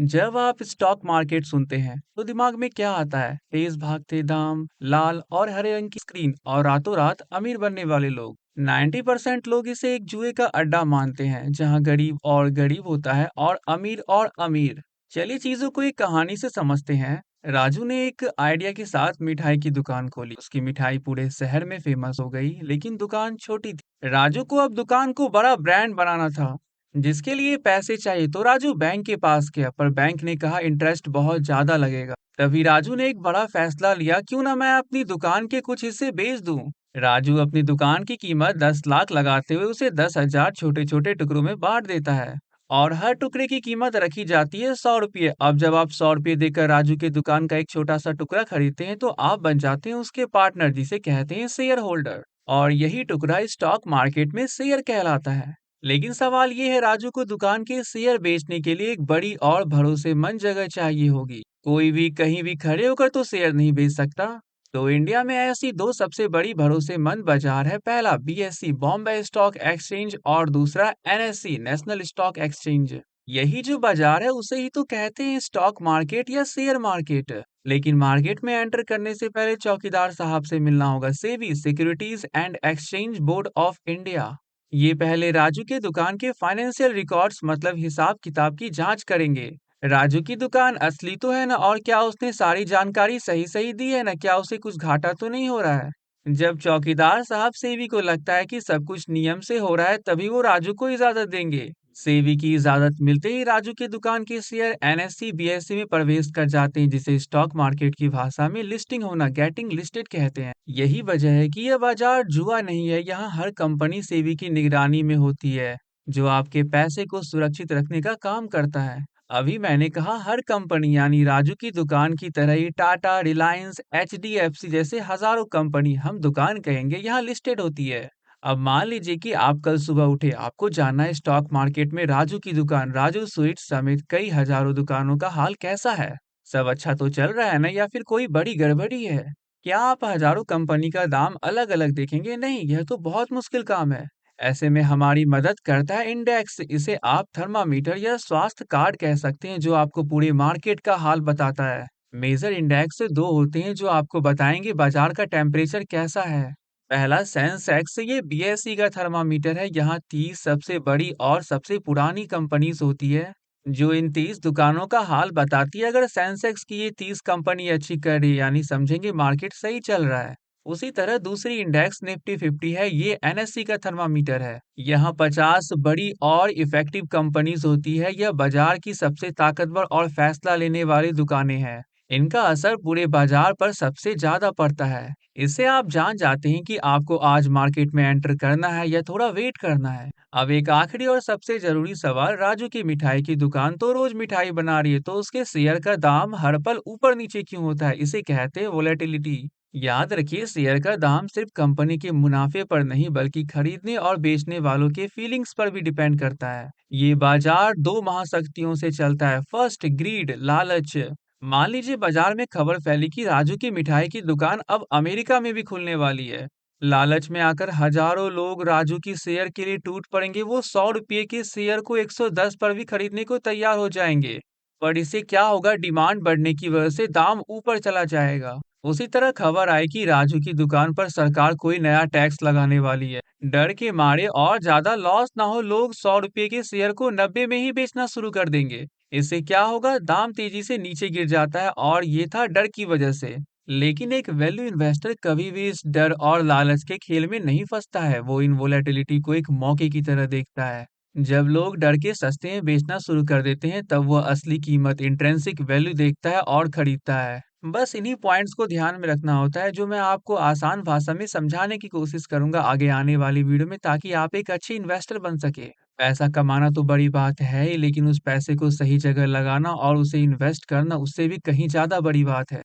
जब आप stock market सुनते हैं तो दिमाग में क्या आता है? तेज भागते दाम, लाल और हरे रंग की स्क्रीन और रातों रात अमीर बनने वाले लोग। 90% लोग इसे एक जुए का अड्डा मानते हैं जहां गरीब और गरीब होता है और अमीर। चलिए चीजों को एक कहानी से समझते हैं। राजू ने एक आइडिया के साथ मिठाई की दुकान खोली। उसकी मिठाई पूरे शहर में फेमस हो गई, लेकिन दुकान छोटी थी। राजू को अब दुकान को बड़ा ब्रांड बनाना था, जिसके लिए पैसे चाहिए। तो राजू बैंक के पास गया, पर बैंक ने कहा इंटरेस्ट बहुत ज्यादा लगेगा। तभी राजू ने एक बड़ा फैसला लिया, क्यों ना मैं अपनी दुकान के कुछ हिस्से बेच दूं। राजू अपनी दुकान की कीमत 10 लाख लगाते हुए उसे 10,000 छोटे छोटे टुकड़ों में बांट देता है, और हर टुकड़े की कीमत रखी जाती है 100 रुपये। अब जब आप 100 रुपये देकर राजू के दुकान का एक छोटा सा टुकड़ा खरीदते हैं तो आप बन जाते हैं उसके पार्टनर, जिसे कहते हैं शेयर होल्डर। और यही टुकड़ा स्टॉक मार्केट में शेयर कहलाता है। लेकिन सवाल ये है, राजू को दुकान के शेयर बेचने के लिए एक बड़ी और भरोसेमंद जगह चाहिए होगी। कोई भी कहीं भी खड़े होकर तो शेयर नहीं बेच सकता। तो इंडिया में ऐसी दो सबसे बड़ी भरोसेमंद बाजार है। पहला बीएससी बॉम्बे स्टॉक एक्सचेंज और दूसरा एनएससी नेशनल स्टॉक एक्सचेंज। यही जो बाजार है उसे ही तो कहते हैं स्टॉक मार्केट या शेयर मार्केट। लेकिन मार्केट में एंटर करने से पहले चौकीदार साहब से मिलना होगा, SEBI securities and exchange board of India. ये पहले राजू के दुकान के फाइनेंशियल रिकॉर्ड्स मतलब हिसाब किताब की जांच करेंगे। राजू की दुकान असली तो है ना, और क्या उसने सारी जानकारी सही सही दी है ना, क्या उसे कुछ घाटा तो नहीं हो रहा है। जब चौकीदार साहब सेवी को लगता है कि सब कुछ नियम से हो रहा है, तभी वो राजू को इजाजत देंगे। सेवी की इजाजत मिलते ही राजू की दुकान के शेयर एनएससी बीएससी में प्रवेश कर जाते हैं, जिसे स्टॉक मार्केट की भाषा में लिस्टिंग होना, गेटिंग लिस्टेड कहते हैं। यही वजह है कि यह बाजार जुआ नहीं है। यहाँ हर कंपनी सेबी की निगरानी में होती है, जो आपके पैसे को सुरक्षित रखने का काम करता है। अभी मैंने कहा हर कंपनी, यानी राजू की दुकान की तरह ही टाटा, रिलायंस, एचडीएफसी जैसे हजारों कंपनी, हम दुकान कहेंगे, यहाँ लिस्टेड होती है। अब मान लीजिए कि आप कल सुबह उठे, आपको जानना है स्टॉक मार्केट में राजू की दुकान, राजू स्वीट्स समेत कई हजारों दुकानों का हाल कैसा है। सब अच्छा तो चल रहा है ना, या फिर कोई बड़ी गड़बड़ी है? क्या आप हजारों कंपनी का दाम अलग अलग देखेंगे? नहीं, यह तो बहुत मुश्किल काम है। ऐसे में हमारी मदद करता है इंडेक्स। इसे आप थर्मामीटर या स्वास्थ्य कार्ड कह सकते हैं, जो आपको पूरे मार्केट का हाल बताता है। मेजर इंडेक्स दो होते हैं जो आपको बताएंगे बाजार का टेम्परेचर कैसा है। पहला सेंसेक्स, ये बीएसई का थर्मामीटर है। यहाँ 30 सबसे बड़ी और सबसे पुरानी कंपनीज होती है, जो इन 30 दुकानों का हाल बताती है। अगर सेंसेक्स की ये 30 कंपनी अच्छी कर रही है, यानी समझेंगे मार्केट सही चल रहा है। उसी तरह दूसरी इंडेक्स निफ्टी 50 है, ये एनएससी का थर्मामीटर है। यहाँ 50 बड़ी और इफेक्टिव कंपनीज होती है। यह बाजार की सबसे ताकतवर और फैसला लेने वाली दुकानें हैं। इनका असर पूरे बाजार पर सबसे ज्यादा पड़ता है। इससे आप जान जाते हैं कि आपको आज मार्केट में एंटर करना है या थोड़ा वेट करना है। अब एक आखिरी और सबसे जरूरी सवाल, राजू की मिठाई की दुकान तो रोज मिठाई बना रही है, तो उसके शेयर का दाम हर पल ऊपर नीचे क्यों होता है? इसे कहते हैं वोलेटिलिटी। याद रखिए, शेयर का दाम सिर्फ कंपनी के मुनाफे पर नहीं, बल्कि खरीदने और बेचने वालों के फीलिंग्स पर भी डिपेंड करता है। ये बाजार दो महाशक्तियों से चलता है। फर्स्ट, ग्रीड, लालच। मान लीजिए बाजार में खबर फैली कि राजू की मिठाई की दुकान अब अमेरिका में भी खुलने वाली है। लालच में आकर हजारों लोग राजू की शेयर के लिए टूट पड़ेंगे। वो 100 रुपये के शेयर को 110 पर भी खरीदने को तैयार हो जाएंगे। पर इससे क्या होगा, डिमांड बढ़ने की वजह से दाम ऊपर चला जाएगा। उसी तरह खबर आई कि राजू की दुकान पर सरकार कोई नया टैक्स लगाने वाली है। डर के मारे और ज्यादा लॉस ना हो, लोग 100 रुपये के शेयर को 90 में ही बेचना शुरू कर देंगे। इससे क्या होगा, दाम तेजी से नीचे गिर जाता है, और ये था डर की वजह से। लेकिन एक वैल्यू इन्वेस्टर कभी भी इस डर और लालच के खेल में नहीं फंसता है। वो इन वोलेटिलिटी को एक मौके की तरह देखता है। जब लोग डर के सस्ते में बेचना शुरू कर देते हैं, तब वह असली कीमत, इंट्रिंसिक वैल्यू देखता है और खरीदता है। बस इन्हीं पॉइंट्स को ध्यान में रखना होता है, जो मैं आपको आसान भाषा में समझाने की कोशिश करूंगा आगे आने वाली वीडियो में, ताकि आप एक अच्छे इन्वेस्टर बन सके। पैसा कमाना तो बड़ी बात है ही, लेकिन उस पैसे को सही जगह लगाना और उसे इन्वेस्ट करना, उससे भी कहीं ज्यादा बड़ी बात है।